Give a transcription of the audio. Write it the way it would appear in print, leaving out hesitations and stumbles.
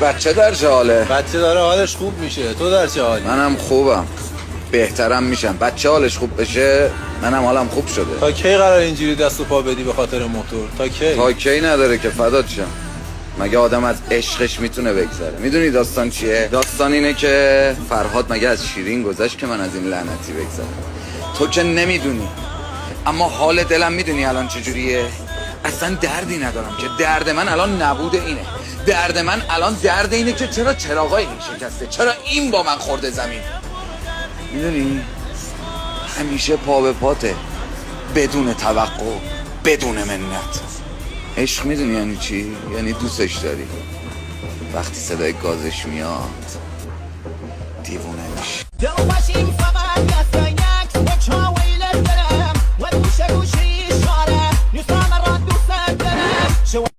بچه در چه حاله؟ بچه داره حالش خوب میشه. تو در چه حالی؟ منم خوبم، بهترم میشم. بچه حالش خوب بشه منم حالم خوب شده. تا کی قرار اینجوری دست و پا بدی به خاطر موتور؟ تا کی نداره که فدات شم. مگه آدم از عشقش میتونه بگذره؟ میدونی داستان چیه؟ داستان اینه که فرهاد مگه از شیرین گذشت که من از این لعنتی بگذرم. تو که نمیدونی، اما حال دلم میدونی الان چجوریه؟ اصلا دردی ندارم که درد من الان نبود اینه. درد من الان درد اینه که چرا چراغای این شکسته، چرا این با من خورده زمین. میدونی همیشه پا به پاته، بدون توقع، بدون منت. عشق میدونی یعنی چی؟ یعنی دوستش داری. وقتی صدای گازش میاد دیوونه میشی.